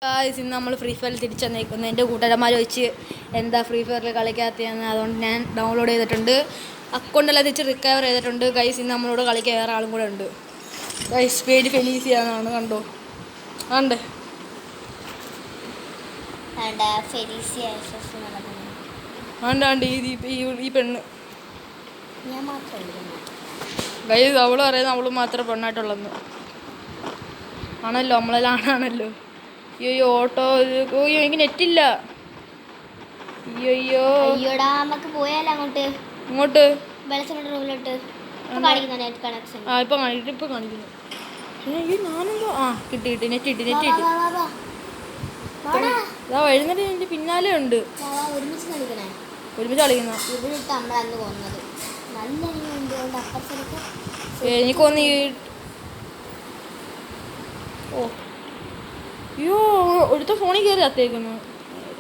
ഇന്ന് നമ്മൾ ഫ്രീ ഫയറിൽ തിരിച്ചെന്നേക്കുന്നു. എൻ്റെ കൂട്ടുകാരന്മാർ ചോദിച്ച് എന്താ ഫ്രീ ഫയറിൽ കളിക്കാത്തതെന്ന്. അതുകൊണ്ട് ഞാൻ ഡൗൺലോഡ് ചെയ്തിട്ടുണ്ട്. അക്കൗണ്ടെല്ലാം തിരിച്ച് റിക്കവർ ചെയ്തിട്ടുണ്ട്. ഗൈസ് ഇന്ന് നമ്മളോട് കളിക്കാൻ വേറെ ആളും കൂടെ ഉണ്ട്. ഗൈസ് പേര് ഫെലീസിയാന്നാണ്. കണ്ടോ ആണ്ട് ആണ്ടാണ്ട് ഈ പെണ്ണ് ഗൈസ് അവള് പറയുന്നത് അവള് മാത്രമേ പെണ്ണായിട്ടുള്ളെന്ന് ആണല്ലോ. നമ്മളെല്ലാം ആണാണല്ലോ. അയ്യോ ഓട്ടോ എനിക്ക് നെറ്റില്ല. അയ്യോ അയ്യോടാ നമുക്ക് പോയാലോ അങ്ങോട്ട് ഇങ്ങോട്ട് റൂമിലോട്ട് ഇപ്പൊ കാണിക്കുന്നു. ഞാനെന്തോ കിട്ടി നെറ്റ് കിട്ടി ഇതാ എഴുന്നേറ്റ് എൻ്റെ പിന്നാലെ ഉണ്ട്. ഒരുമിച്ച് കളിക്കണേ. ഒരുമിച്ച് കളിക്കുന്ന ഇവിടിട്ട് നമ്മളന്ന് പോകുന്നത് നല്ല എനിക്കൊന്ന് അയ്യോ ഒരുത്ത ഫോണിൽ കയറി അത്തേക്കുന്നു.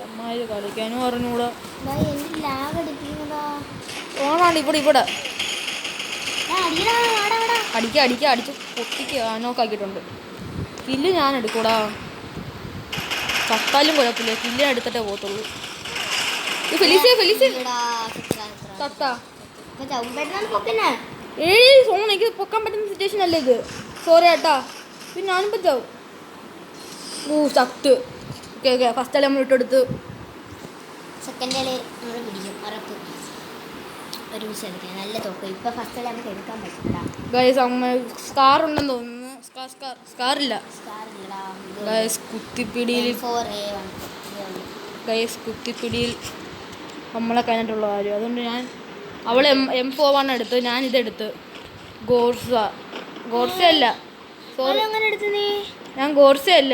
അമ്മായി കളിക്കാനും പറഞ്ഞൂടാ. ഓണാണ്ട് ഇവിടെ അടിച്ച് പൊട്ടിക്ക് നോക്കാക്കിയിട്ടുണ്ട്. കില്ല് ഞാൻ എടുക്കൂടാ. ചത്താലും കുഴപ്പമില്ല. കില്ല് എടുത്തിട്ടേ പോകത്തുള്ളൂ. സോൺ എനിക്ക് പൊക്കാൻ പറ്റുന്ന സിറ്റുവേഷൻ അല്ലേ ഇത്. സോറി ഏട്ടാ. പിന്നെ ഞാനും പറ്റാവും. ചത്ത്. ഓക്കെ ഫസ്റ്റ് നമ്മൾ ഇട്ടെടുത്ത് സെക്കൻഡ് നമ്മൾ പിടിക്കും ഉറപ്പ്. ഒരുമിച്ച് നല്ല തോക്കും. ഇപ്പൊ ഫസ്റ്റ് നമുക്ക് എടുക്കാൻ പറ്റില്ല. ഗൈസ് സ്കാർ ഉണ്ടെന്ന് തോന്നുന്നു. സ്കാറില്ല. ഗൈസ് കുത്തിപ്പിടിയിൽ നമ്മളെ കഴിഞ്ഞിട്ടുള്ള കാര്യം. അതുകൊണ്ട് ഞാൻ അവൾ M4 എടുത്ത് ഞാൻ ഇതെടുത്ത് ഗോർസ അല്ല സോറി ഞാൻ ഗോർസ അല്ല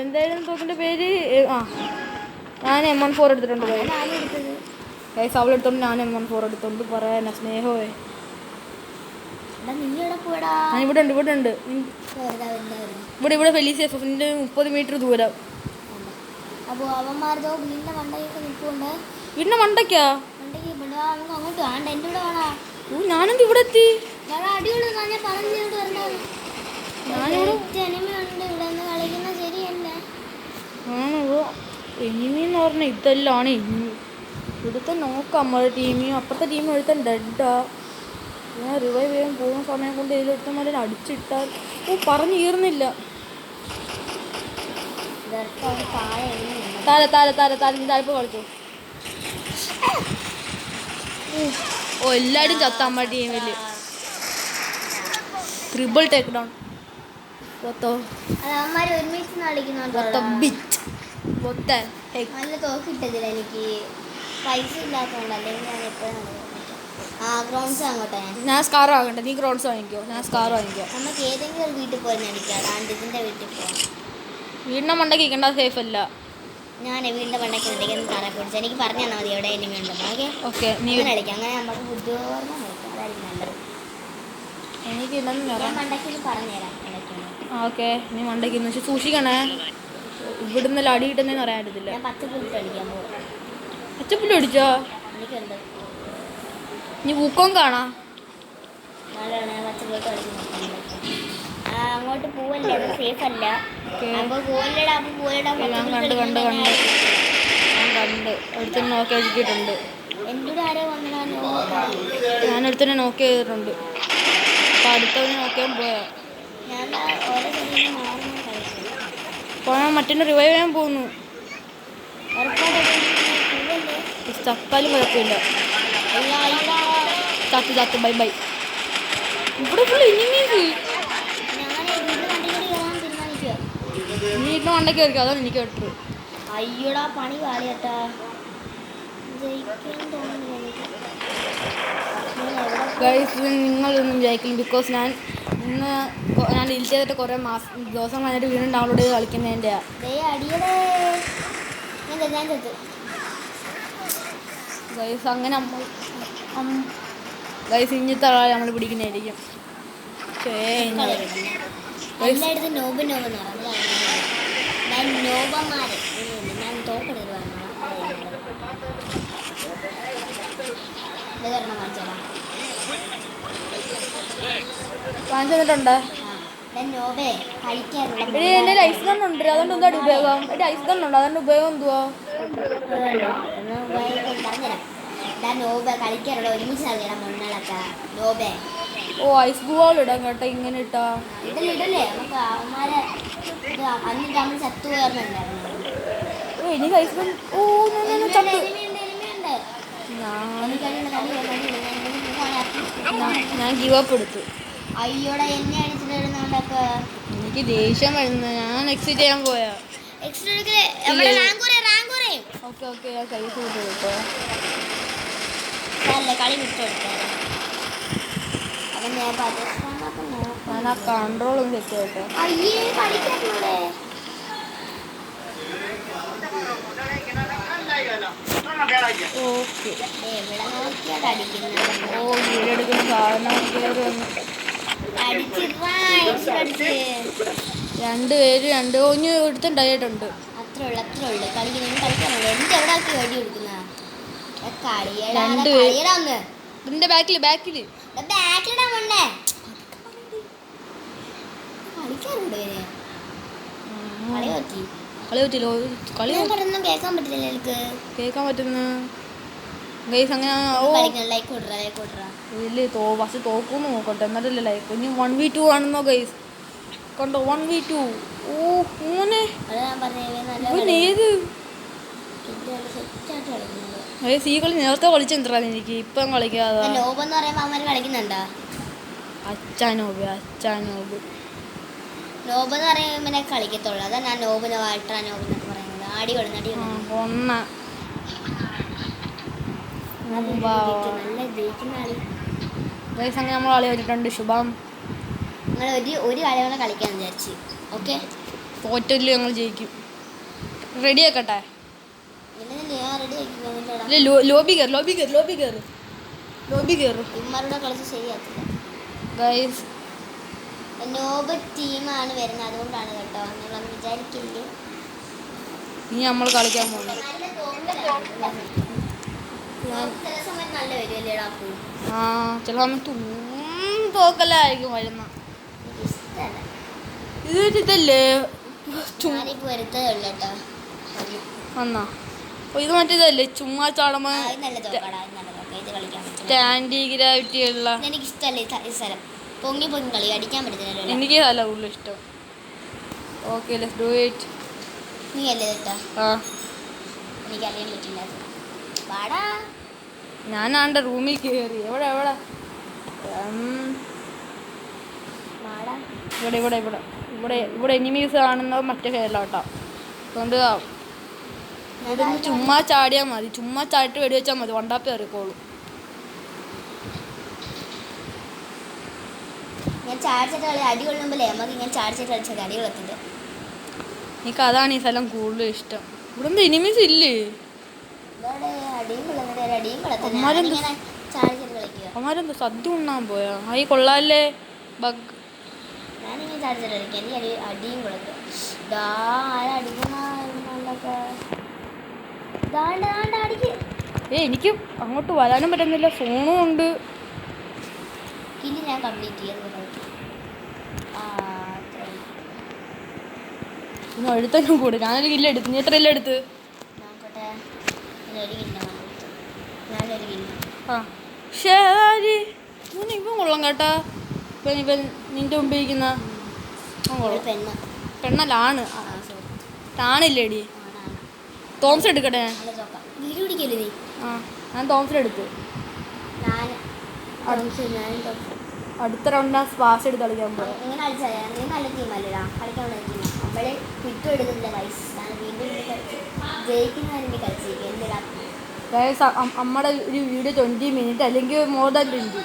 എന്തായാലും തോക്കിൻ്റെ പേര് ഞാൻ M14 എടുത്തിട്ടുണ്ട്. ഗൈസ് അവളെടുത്തോണ്ട് ഞാൻ M14 എടുത്തോണ്ട് പറയാനാ സ്നേഹമേ. ഞാൻ ഇവിടെ ഉണ്ട് ഇവിടെ ഫെലീസിയ 30 മീറ്റർ ദൂരം. വീടിന്റെ മണ്ടയ്ക്കാ. ഞാനെന്ത് ഇവിടെ എത്തി. എനിമീന്ന് പറഞ്ഞ ഇതെല്ലാണ്. ഇവിടുത്തെ നോക്കാം നമ്മുടെ ടീമിയും അപ്പുറത്തെ ടീമും എടുത്താൽ ഡെഡാ. ഞാൻ റിവൈവ് ചെയ്യാൻ പോകുന്ന സമയം കൊണ്ട് ഇതിലെടുത്തമാരെ അടിച്ചിട്ടാൽ പറഞ്ഞു തീർന്നില്ല. താഴെ കളിച്ചു. എല്ലാരും ചത്ത നമ്മുടെ ടീമില്. Triple take down. ഞാൻ സ്കാർ വാങ്ങട്ടെ. നീ ഗ്രോൺസ് വാങ്ങിക്കോ. ഞാൻ സ്കാർ വാങ്ങിക്കോ. നമുക്ക് ഏതെങ്കിലും ഒരു വീട്ടിൽ പോയി അടിക്കാം. ഇതിന്റെ വീട്ടിൽ പോവാം. വീടിന്റെ മണ്ടയ്ക്ക് ഇരിക്കേണ്ട സേഫ് അല്ല. ഞാൻ വീടിന്റെ മണ്ടയ്ക്ക് പിടിച്ചു. എനിക്ക് പറഞ്ഞു തന്നാൽ മതി എവിടെ എനിമി ഉണ്ടെന്ന്. ഓക്കെ നീ കളിക്കാം. അങ്ങനെ നമുക്ക് ബുദ്ധിപൂർവ്വം കളിക്കാം. അതായിരിക്കും നല്ലത്. എനിക്ക് മണ്ടയ്ക്ക് പറഞ്ഞുതരാം. ഓക്കെ നീ മണ്ടയ്ക്ക് പക്ഷെ സൂക്ഷിക്കണേ. ഇവിടുന്ന് അടി കിട്ടുന്നതെന്ന് പറയാൻ പറ്റത്തില്ല. ഞാൻ പച്ചപ്പുല്ല് കളിക്കാൻ പോകും. പച്ചപ്പുല്ല് അടിച്ചോ? എനിക്കുണ്ട്. നീ ഊക്കോം കാണാ. പച്ചപ്പുല്ല് കളിക്കുന്നു. അങ്ങോട്ട് പോവല്ലേ. അത് സേഫ് അല്ല. അപ്പൊ പോവല്ലടാ. ഞാൻ കണ്ട് ഒരുത്തന്നെ നോക്കി എഴുതിയിട്ടുണ്ട്. ഞാൻ ഒരുത്തന്നെ നോക്കി ചെയ്തിട്ടുണ്ട്. അപ്പൊ അടുത്തവനെ നോക്കിയാൽ പോയാൽ മറ്റൊന്ന് റിവൈവ് ചെയ്യാൻ പോകുന്നു. ചത്താലും കുഴപ്പമില്ല. ചത്ത് ബൈ. ഇവിടെ ഫുൾ എനിമീസ്. നീ ഇന്ന് മണ്ടയ്ക്ക് കയറിക്കും. അതാണ് എനിക്ക് കേട്ടത്. അയ്യോടാ പണി കാളിയട്ടാ. ഗൈസ് നിങ്ങളൊന്നും വിചാരിക്കില്ല. ബിക്കോസ് ഞാൻ ഡിലീറ്റ് ചെയ്തിട്ട് കുറേ ദിവസം കഴിഞ്ഞിട്ട് വീണ്ടും ഡൗൺലോഡ് ചെയ്ത് കളിക്കുന്നതിൻ്റെ ഗൈസ് അങ്ങനെ ഗൈസ് ഇഞ്ഞത്തെ നമ്മൾ പിടിക്കുന്നതായിരിക്കും. കാണിച്ചു തന്നിട്ടുണ്ട്. നോബേ കളിക്കാനുള്ള എടി എൻ്റെ ഐസ് ഗൺ ഉണ്ട് അതുകൊണ്ട് എന്താണ് ഉപയോഗം? എൻ്റെ ഐസ് ഗൺ ഉണ്ട് അതുകൊണ്ട് ഉപയോഗം എന്തുവാ? നോബേ കളിക്കാനുള്ള ഒരുമിച്ച് നൽകണം മണ്ണളൊക്കെ നോബേ. ഓ ഐസ് ബോൾ ഇടാം കേട്ടോ ഇങ്ങനെ ഇട്ടാ. ഇടല്ലേ നമുക്ക് അവന്മാരെ ഇത് അന്നിട്ട് നമ്മൾ ചത്തു പോയാറുണ്ടായിരുന്നു. ഓ എനിക്ക് ഐസ് ഗൺ. ഓ ചത്തു. ഞാൻ ഗീവ് അപ്പ് എടുത്തു. അയ്യോടെ എന്നെ അടിച്ചിട്ട് വരുന്നോണ്ടൊക്കെ എനിക്ക് ദേഷ്യം വരുന്നു. ഞാൻ എക്സിറ്റ് ചെയ്യാൻ പോയാ. ഓക്കെ ഓക്കെ ഞാൻ കൈ കൂട്ടി കേട്ടോ. കളി വിട്ടെടുത്തേ അവൻ ഞാൻ ഞാൻ ആ കൺട്രോൾ ഒന്ന് സെറ്റ് ചെയ്യട്ടെ. അയ്യേ കളിക്കാറുണ്ടേ ഓക്കെ. എവിടെ നോക്കിയാൽ അടിക്കുന്നത്. ഓ വീടെടുക്കുന്ന സാധനം കയറി വന്നു. രണ്ടുപേര് രണ്ട് കുഞ്ഞ് എടുത്തുണ്ടായിട്ടുണ്ട്. അത്രേ ഉള്ളു കളിക്കാനുള്ളൂ. എനിക്ക് എവിടെ ആക്കി വേണ്ടി കൊടുക്കുന്ന ഇതിന്റെ ബാക്കില് ബാക്കിലിടാൻ കൊണ്ടേ കളിക്കാറുണ്ട് കളി പറ്റി കളി പറ്റില്ലോ. കളി കേൾക്കാൻ പറ്റില്ല എനിക്ക് കേൾക്കാൻ പറ്റുന്ന ഗൈസ് അങ്ങനെ. ഓ ഇല്ലേ ഫസ്റ്റ് തോക്കൂന്ന് നോക്കട്ടെ എന്നാലല്ലേ ലൈക്ക്. ഇനി 1v2 ആണെന്നോ ഗൈസ് കണ്ടോ 1v2. ഓ മൂന്ന് ഏത് ഗൈസ് ഈ കളി നേരത്തെ കളിച്ചെന്താ എനിക്ക് ഇപ്പം കളിക്കാതെ. അച്ചാനോബ് നോബ് എന്ന് പറയുമ്പോൾ കളിക്കത്തുള്ളൂ. അതാ ഞാൻ നോബിനെ വാൾട്രാ നോബ് എന്നൊക്കെ പറയുന്നത്. ആടി കൊടുന്നടി ഒന്ന നല്ല ജയിക്കുന്ന ആളി ഗൈസ് അങ്ങനെ നമ്മൾ കളി വെച്ചിട്ടുണ്ട്. ശുഭം നിങ്ങൾ ഒരു കളി കൂടെ കളിക്കാന്ന് വിചാരിച്ചു. ഓക്കെ തോറ്റല് ഞങ്ങൾ ജയിക്കും. റെഡി ആക്കട്ടെ. ലോബി കയറും ഇമ്മാരുടെ കളിച്ച് ശരിയാക്കില്ല ഗൈസ്. നോബ് ടീമാണ് വരുന്നത് അതുകൊണ്ടാണ് കേട്ടോ. നിങ്ങളൊന്നും വിചാരിക്കില്ലേ. ഇനി നമ്മൾ കളിക്കാൻ പോകുന്നത് ആ ചില സമയത്ത് തോക്കലായിരിക്കും വരുന്ന. ഇതല്ലേ വന്നാ ഇത് മറ്റേതല്ലേ ചുമ്മാ ചാടമ സ്റ്റാൻഡി ഗ്രാവിറ്റി ഉള്ള. എനിക്ക് ഇഷ്ടമല്ലേ പൊങ്ങി കളി അടിക്കാൻ പറ്റുന്നില്ല. എനിക്ക് അല്ല കൂടുതൽ ഇഷ്ടം. Okay let's do it. നീ അല്ലേ കേട്ടോ. ആ എനിക്ക് അറിയാൻ പറ്റില്ല. പാടാ ഞാനാണ്ട് റൂമിൽ കയറി. എവിടെ ഇവിടെ എനിമീസ് കാണുന്നത് മറ്റേ കേരളാട്ടോ. അതുകൊണ്ട് ഇവിടുന്ന് ചുമ്മാ ചാടിയാൽ മതി. ചുമ്മാ ചാടിട്ട് വെടി വെച്ചാൽ മതി. വണ്ടാപ്പി അറിയിക്കോളൂ. ഞാൻ ചാടിച്ചിട്ട് കളി അടി കൊള്ളുമ്പോഴേ നമുക്ക് ഇങ്ങനെ ചാടിച്ചിട്ട് കളിച്ചത് അടി കൊള്ളത്തില്ല. എനിക്ക് അതാണ് ഈ സ്ഥലം കൂടുതലും ഇഷ്ടം. ഇവിടുന്ന് എനിമീസ് ഇല്ലേ. അമ്മാരെന്താ സദ്യ ഉണ്ണാൻ പോയാ? ആയി കൊള്ളാല്ലേ ബഗ്. ഞാനിങ്ങനെ ചാടിച്ചിട്ട് കളിക്കാം. എനിക്ക് അടിയും കൊള്ളത്തില്ല. എനിക്ക് അങ്ങോട്ട് വരാനും പറ്റുന്നില്ല. ഫോണും ഉണ്ട്. കില്ല് ഞാൻ കംപ്ലീറ്റ് ചെയ്തു. ഇനി എടുത്തനും കൂടെ ഞാനൊരു കില്ല് എടുത്തു. നീ എത്ര കില്ല് എടുത്ത്? നോക്കട്ടെ. ഞാനൊരു കില്ല്. ആ ശരി. ഇപ്പം കൊള്ളാം കേട്ടാ. ഇപ്പം നിന്റെ മുമ്പ് ഇരിക്കുന്ന പെണ്ണല്ലാണ്. ആണില്ലേടി. തോംസൺ എടുക്കട്ടെ. ആ ഞാൻ തോംസൺ എടുത്തു. അടുത്ത റൗണ്ട് ഞാൻ സ്പാസ് എടുത്ത് കളിക്കാൻ പോകും. നമ്മുടെ ഒരു വീഡിയോ 20 മിനിറ്റ് അല്ലെങ്കിൽ മോർ ദാൻ 20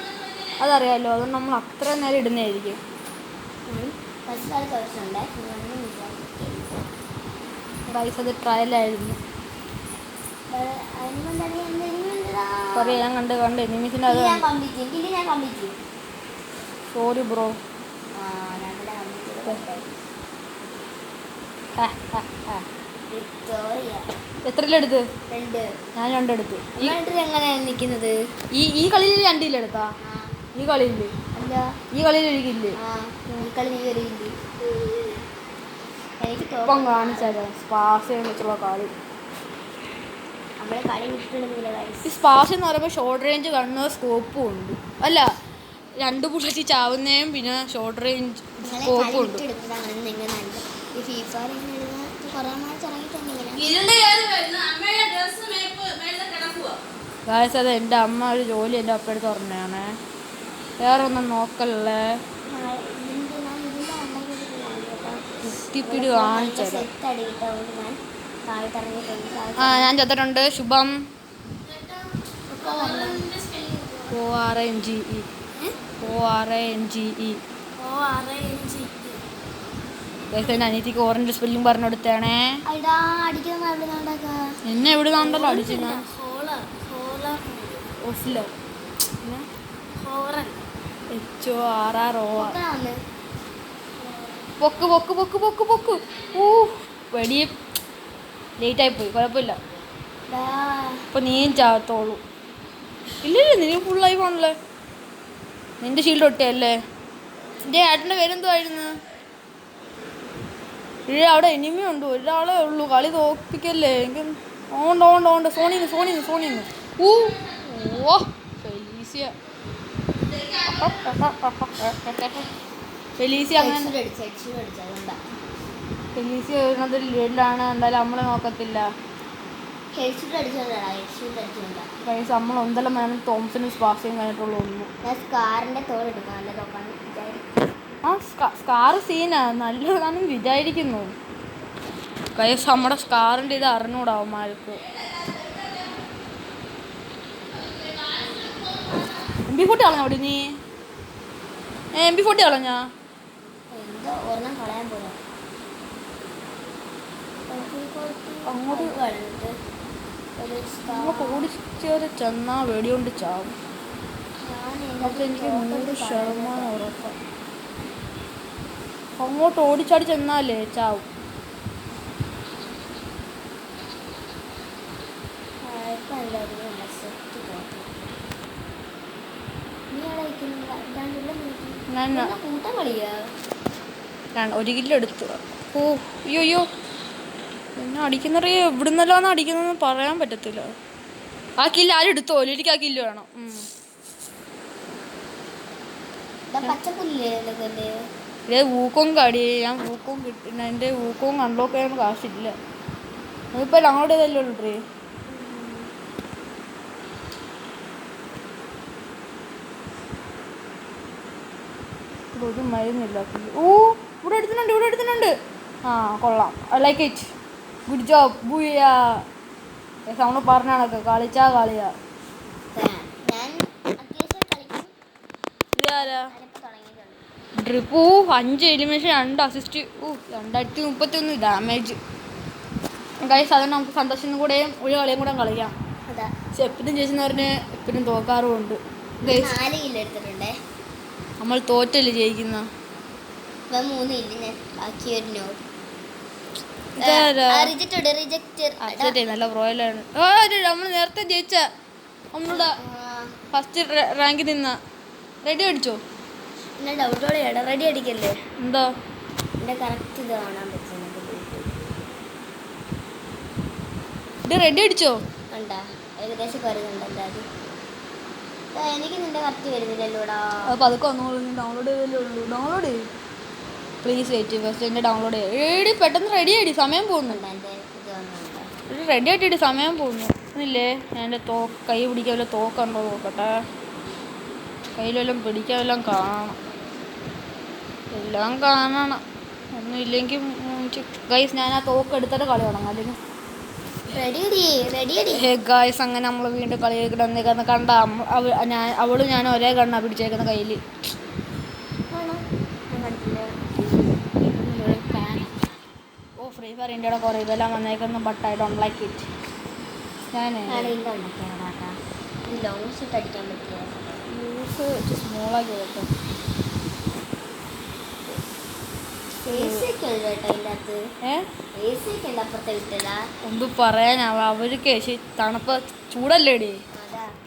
അതറിയാമല്ലോ. അതുകൊണ്ട് നമ്മൾ അത്ര നേരം ഇടുന്നതായിരിക്കും. ഗൈസ് അത് ട്രയലായിരുന്നു. സോറി ഞാൻ കണ്ട് എനിമീസിൻ്റെ അത്. Sorry bro. എത്രയിലെടുത്ത്? ഞാൻ 2 എടുത്ത്. എങ്ങനെയാണ് നിൽക്കുന്നത്? ഈ കളിയിൽ 2 എടുത്താ. ഈ കളിയിൽ ഇല്ല. ഈ കളിയിൽ എനിക്കില്ലേ? ആ ഈ കളി നീ കയറിയില്ലേ? എനിക്ക് ഇപ്പം കാണിച്ചാലോ സ്പാസയെ വെച്ചുള്ള കളി. നമ്മളെ കളി വിട്ടിടുന്നില്ല ഈ സ്പാസ് എന്ന് പറയുമ്പോൾ ഷോർട്ട് റേഞ്ച് കണ്ണോ സ്കോപ്പും ഉണ്ട്. അല്ല 2 ബുള്ളറ്റ് ചാവുന്നതും പിന്നെ ഷോർട്ട് റേഞ്ച് സ്കോപ്പും ഉണ്ട്. വിട്ടെടുത്തതാണ് നിങ്ങൾ നല്ലത്. ഈ FIFA കുറേ മാച്ച് ഇറങ്ങിയിട്ടുണ്ടെങ്കിൽ ഗായ്സ് അത് എൻ്റെ അമ്മ ഒരു ജോലി എൻ്റെ അപ്പടുത്ത് പറഞ്ഞാണേ. വേറെ ഒന്നും നോക്കല്ലേ. കുത്തിപ്പിടി കാണിച്ചത്. ആ ഞാൻ ചത്തിട്ടുണ്ട്. ശുഭം ORNGE അനിയത്തിക്ക് ഓറഞ്ച് സ്പെല്ലിംഗ് പറഞ്ഞു കൊടുത്തേണേ. എന്നെ എവിടെ നിന്നുണ്ടല്ലോ അടിച്ചു ഞാൻ. പൊക്ക് പൊക്ക് പൊക്ക് പൊക്ക് പൊക്ക്. വെടി ലേറ്റായി പോയി. കുഴപ്പമില്ല. ഇപ്പൊ നീയും ചാവത്തോളൂ. ഇല്ലല്ലേ നീ ഫുള്ളായി പോണല്ലേ. നിന്റെ ഷീൽഡ് ഒട്ടിയല്ലേ. എൻ്റെ ഏട്ടൻ്റെ പേരെന്തുമായിരുന്നു? അവിടെ എനിമി ഉണ്ട്. ഒരാളേ ഉള്ളൂ. കളി തോപ്പിക്കല്ലേ. എനിക്ക് ഓണ്ട് സോണിന്ന് ഓ ഫെലീസിയ അങ്ങനെ ഫെലീസിയ വരുന്നത് ലീഡിലാണ്. എന്തായാലും നമ്മളെ നോക്കത്തില്ല. നമ്മൾ എന്തെല്ലാം വേണം തോംസനും സ്പാസിയും കഴിഞ്ഞിട്ടുള്ള ഒന്നും. ആ സ്കാർ സീനാ നല്ലതാണെന്ന് വിചാരിക്കുന്നു. കൈസ് നമ്മുടെ സ്കാറിൻ്റെ ഇത് അറിഞ്ഞൂടാ അവന്മാർക്ക്. MP40 കളഞ്ഞ അവിടെ നീ? MP40 കളഞ്ഞാ? അങ്ങോട്ട് ഓടിച്ചേറി ചെന്നാ വെടികൊണ്ട് ചാവും. അതെനിക്ക് 100% ഉറപ്പാണ്. അങ്ങോട്ട് ഓടിച്ചാടി ചെന്നാലേ ചാവും. ഞാൻ 1 കിലോ എടുത്തു. അയ്യോ എന്നെ അടിക്കുന്നറിയ എവിടുന്നല്ലാന്ന് അടിക്കുന്നതെന്ന് പറയാൻ പറ്റത്തില്ല. ആ കില്ല് ആരും എടുത്തോ? എനിക്ക് ആ കില്ല് വേണം. ഇതേ ഊക്കവും കടി. ഞാൻ ഊക്കവും കിട്ടുന്ന എൻ്റെ ഊക്കവും അൺലോക്ക് ചെയ്യാൻ കാശില്ല. ഇപ്പം അങ്ങോട്ട് ഇതല്ലേ ഉള്ളൂ. ഒരു മരുന്നില്ല. ഇവിടെ എടുത്തിട്ടുണ്ട്. ആ കൊള്ളാം. I like it. Good job ബൂയാ. നമ്മൾ പറഞ്ഞാണൊക്കെ കളിച്ചാ കളിയാ. ഇതാരാ? Drip 5 elimination 2 assist 2031 damage. Guys അതുകൊണ്ട് നമുക്ക് സന്തോഷം കൂടെ ഒരു കളിയും കൂടെ കളിക്കാം. പക്ഷെ എപ്പോഴും ചേച്ചെന്ന് പറഞ്ഞ് എപ്പോഴും തോക്കാറുമുണ്ട്. നമ്മൾ തോറ്റല്ലേ ജയിക്കുന്ന. നല്ല പ്രോയിലാണ്. നമ്മൾ നേരത്തെ ജയിച്ച നമ്മളുടെ ഫസ്റ്റ് റാങ്കിൽ നിന്ന. റെഡി അടിച്ചോ? റെഡി അടിക്കല്ലേ? എന്താ ഇത് റെഡി അടിച്ചോ? ഏകദേശം വരുന്നുണ്ടല്ലോ. എനിക്ക് നിന്റെ കറക്റ്റ് വരുന്നില്ലല്ലോടാ. അപ്പോൾ അതൊക്കെ വന്നോളൂ. ഡൗൺലോഡ് ചെയ്തല്ലേ ഉള്ളൂ. ഡൗൺലോഡ് ചെയ്യും പ്ലീസ്. വെയിറ്റ് ഫസ്റ്റ് എൻ്റെ ഡൗൺലോഡ് ചെയ്യും. പെട്ടെന്ന് റെഡി ആയിട്ട് സമയം പോകുന്നുണ്ട്. റെഡി ആയിട്ടിട്ട് സമയം പോകുന്നു ഇല്ലേ? ഞാൻ എൻ്റെ കൈ പിടിക്കാൻ വല്ല തോക്കുണ്ടോ നോക്കട്ടെ. കയ്യിലെല്ലാം പിടിക്കാൻ വല്ലതും കാണണം. എല്ലാം കാണണം. ഒന്നും ഇല്ലെങ്കിൽ ഗൈസ് ഞാൻ ആ തോക്ക് എടുത്തിട്ട് കളി തുടങ്ങാം. അല്ലെങ്കിൽ ഗൈസ് അങ്ങനെ നമ്മൾ വീണ്ടും കളി കിടന്നേക്കുന്ന കണ്ട. അവളും ഞാൻ ഒരേ കണ്ണാ പിടിച്ചേക്കുന്ന കയ്യിൽ. ഫ്രീ ഫയർ ഇന്ത്യയുടെ കുറേ ഇതെല്ലാം വന്നേക്കുന്നു. But I don't like it. ഞാൻ യൂസ് സ്മോളാക്കി കേട്ടോ. ഒന്നും പറയാനാ അവർക്ക് തണുപ്പ് ചൂടല്ലേടി.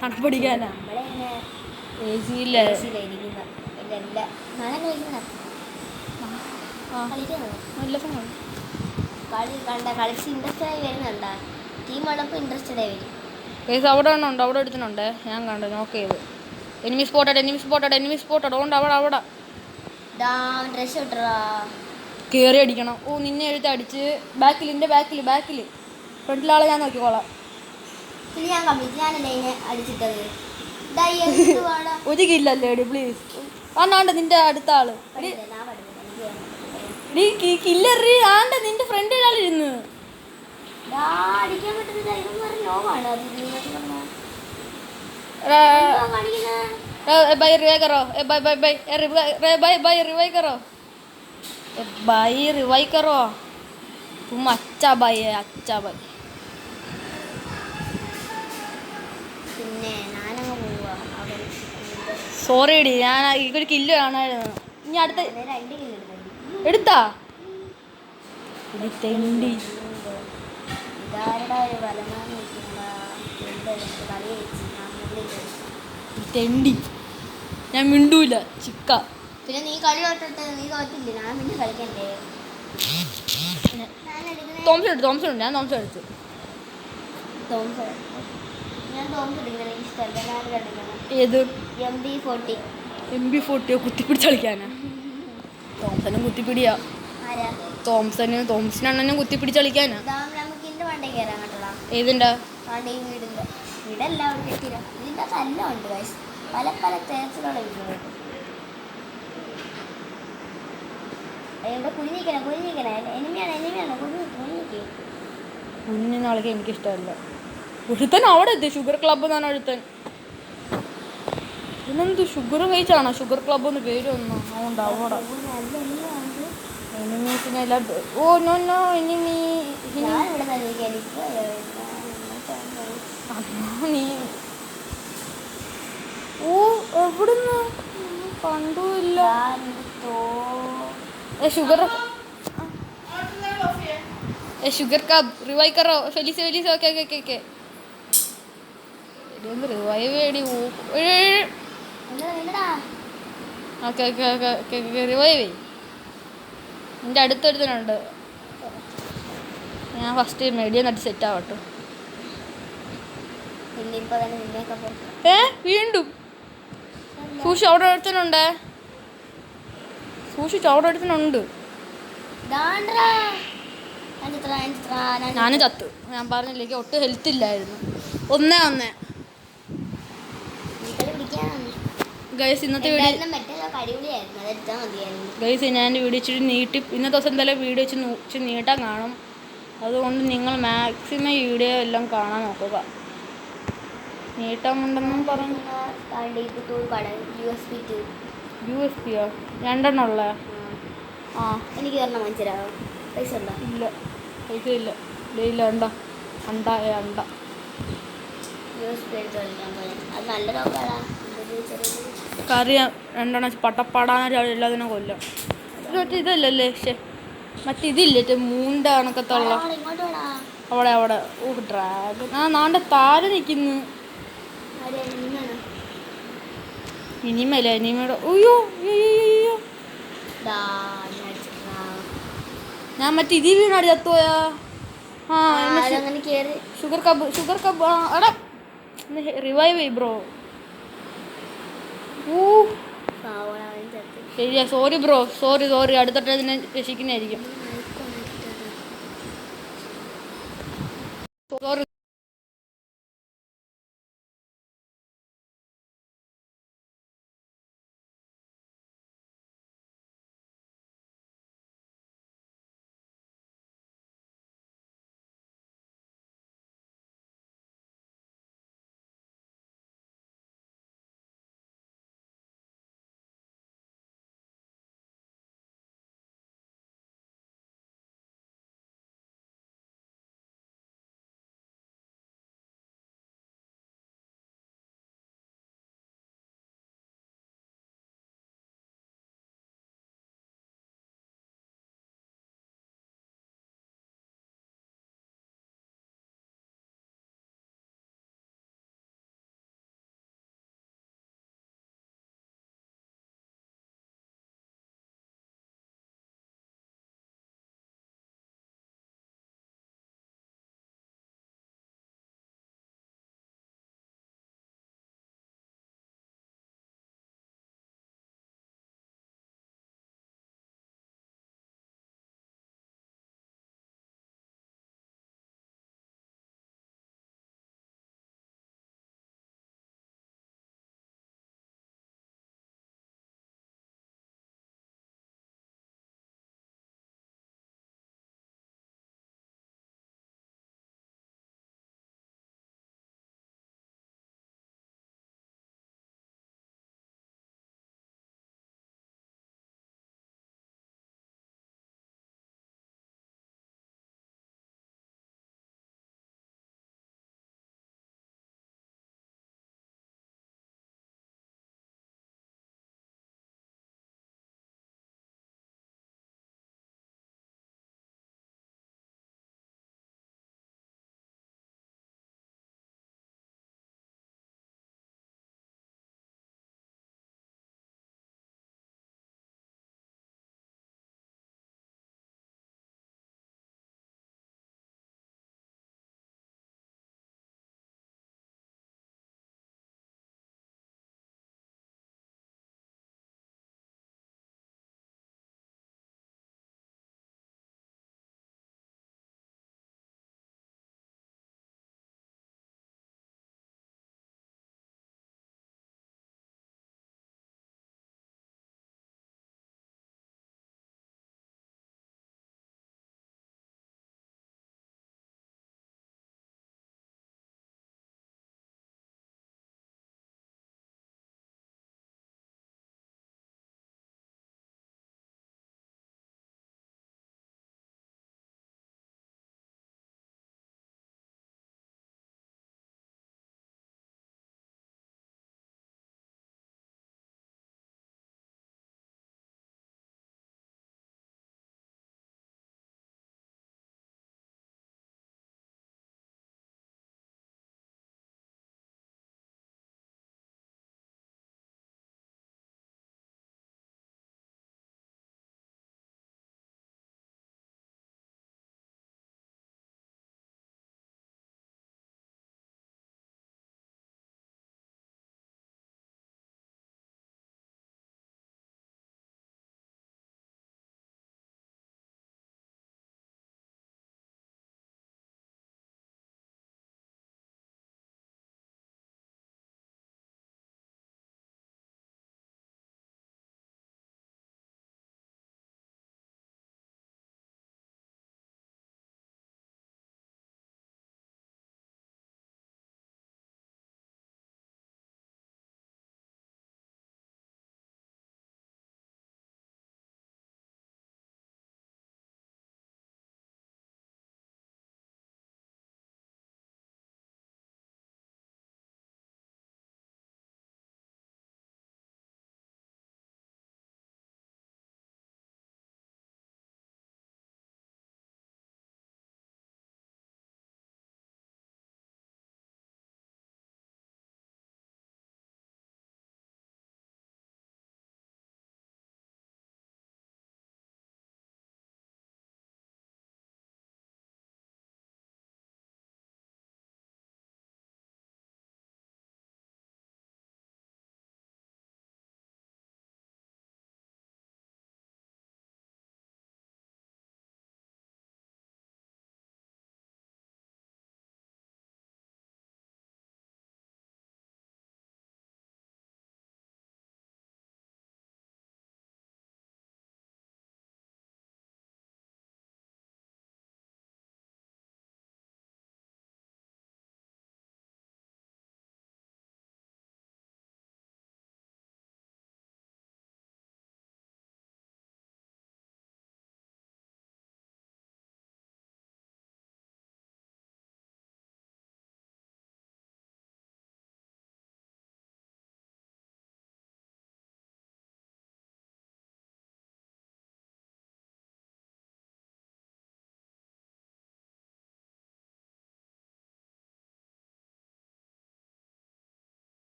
തണുപ്പടിക്കാനാ AC ഇല്ല. ഇതല്ല നാളെ കളിക്കണം ആ കളിക്കണോ നല്ല ഫോൺ കളി കണ്ട കളിച്ച് ഇൻട്രസ്റ്റഡ് ആയി വരുന്നുണ്ടാ ടീം ഉള്ളപ്പോൾ ഇൻട്രസ്റ്റഡ് ആയി വരും കേസ് അവിടെ ഉണ്ട് അവിടെ എടുത്തിട്ടുണ്ട് ഞാൻ കണ്ടു നോക്ക് ചെയ്ത് എനിമി സ്പോട്ടഡ് ഉണ്ട് അവിടെ ഡ്രസ് ഇട്ടറാ കയറി അടിക്കണം ഓ നിന്നെ എഴുത്ത് അടിച്ച് ബാക്കിൽ ഫ്രണ്ടിലാളെ ഞാൻ നോക്കിക്കോളാം ഇത് ഞാൻ കംപ്ലീറ്റ് ഞാനല്ലേ ഇതിനെ അടിച്ചിട്ടത് ഒരു കില്ലല്ലേ എടി പ്ലീസ് ആണ്ട് നിന്റെ അടുത്ത ആള് കില്ലറി ആണ്ട് നിന്റെ ഫ്രണ്ട് ഒരാളിരുന്ന് അടിക്കാൻ പറ്റുന്നില്ല ഇതൊന്നും ലോകാണ് ബൈ റിവൈവ് കറോ ബൈ റിവൈവ് കറോ तुम अच्छा भाई है अच्छा भाई പിന്നെ ഞാനങ്ങ് പോവാ സോറി എടി ഞാൻ ഒരു കില്ല് കാണായിരുന്നു ഇനി അടുത്ത 2 കിലോ എടുത്താ തെണ്ടി ഇതാരുടെ ഒരു വലമാന്ന് കളി തെണ്ടി ഞാൻ മിണ്ടൂല ചിക്ക പിന്നെ നീ കളി തൊട്ടിട്ട് നീ തോറ്റില്ലേ ഞാൻ പിന്നെ കളിക്കണ്ടേ തോംസൺ ഉണ്ട് ഞാൻ തോംസൺ എടുത്തു ഞാൻ തോംസ് എടുക്കണം എനിക്ക് ഇഷ്ടമല്ല ഞാൻ കളിക്കണം ഏത് MB40 കുത്തിപ്പിടിച്ച് കളിക്കാനാ തോംസനും കുത്തിപ്പിടിയാ ആരാ തോംസനെണ്ണനും കുത്തിപ്പിടിച്ച് കളിക്കാനാ നമുക്ക് ഇതിന്റെ വണ്ടി കയറാൻ കേട്ടോളാ ഏതിൻ്റെ വണ്ടി വീടിന്റെ വീടല്ല അവിടെ കെട്ടില്ല ഇതിന്റെ എല്ലാം ഉണ്ട് ഗൈസ് പല പല തരത്തിലുള്ള വീടുകളുണ്ട് ഇവിടെ കുഞ്ഞിക്കണേ എനിമിയാണ് കുഞ്ഞിക്ക് കുഞ്ഞിനാളൊക്കെ എനിക്കിഷ്ടമല്ല ഒരുത്തൻ അവിടെ എത്തി ഷുഗർ ക്ലബ്ബ് എന്നാണ് ഒരുത്തൻ ഇതിനെന്ത് ഷുഗർ കഴിച്ചാണോ ഷുഗർ ക്ലബ്ബ് എന്ന് പേര് വന്നു അതുകൊണ്ട് അവിടെ എനിമീസിനെല്ലാം ഓ നോ എനിമീ നീ ഓ എവിടുന്ന് കണ്ടുമില്ല ഷുഗർ കബ് റിവൈവ് കറോ ഫെലിസ് ഓക്കെ ഒന്ന് റിവൈവ് വേടി ഓക്കെ റിവൈവ് എൻ്റെ അടുത്തൊരുത്തനുണ്ട് ഞാൻ ഫസ്റ്റ് മെഡിയം നട്ട് സെറ്റ് ആവട്ടെ വീണ്ടും സൂക്ഷിച്ച് അവിടെ ഒരുത്തനുണ്ട് ഞാനും ചത്തു ഞാൻ പറഞ്ഞില്ലെങ്കിൽ ഒട്ടും ഹെൽത്ത് ഇല്ലായിരുന്നു ഒന്നേ ഗൈസ് ഇന്നത്തെ വീഡിയോ ഗൈസ് ഞാൻ വീഡിയോ ഇച്ചിരി നീട്ടി ഇന്നത്തെ ദിവസം എന്തായാലും വീഡിയോ ഇച്ചിരി നീട്ടാൻ കാണും അതുകൊണ്ട് നിങ്ങൾ മാക്സിമം ഈ വീഡിയോ എല്ലാം കാണാൻ നോക്കുക നീട്ടമുണ്ടെന്നും പറഞ്ഞു USB രണ്ടെണ്ണം ഉള്ള ആ എനിക്ക് തരണം മനസ്സിലാവും പൈസ ഉണ്ടോ ഇല്ല പൈസ ഇല്ല അണ്ട USB എടുത്ത് കളിക്കാൻ പോലെ അത് നല്ല നോക്കാടാ കറിയാം രണ്ടെണ്ണം പട്ടപ്പാടാന്ന് എല്ലാത്തിനും കൊല്ലം മറ്റേ ഇതല്ലല്ലേ മറ്റേ ഇതില്ലേ മൂണ്ട കണക്കത്തുള്ള അവിടെ ഓ ഡ്രാഗൺ നാണ്ട താര നിൽക്കുന്നു ഇനിമയുടെ അയ്യോ ഞാൻ മറ്റേ ഇതിൽ വീണാടി ചത്തുപോയാ ഷുഗർ കബ് എടാ റിവൈവ് ചെയ് ബ്രോ ശരിയാ സോറി ബ്രോ സോറി അടുത്തിട്ട് ഇതിനെ രക്ഷിക്കുന്നതായിരിക്കും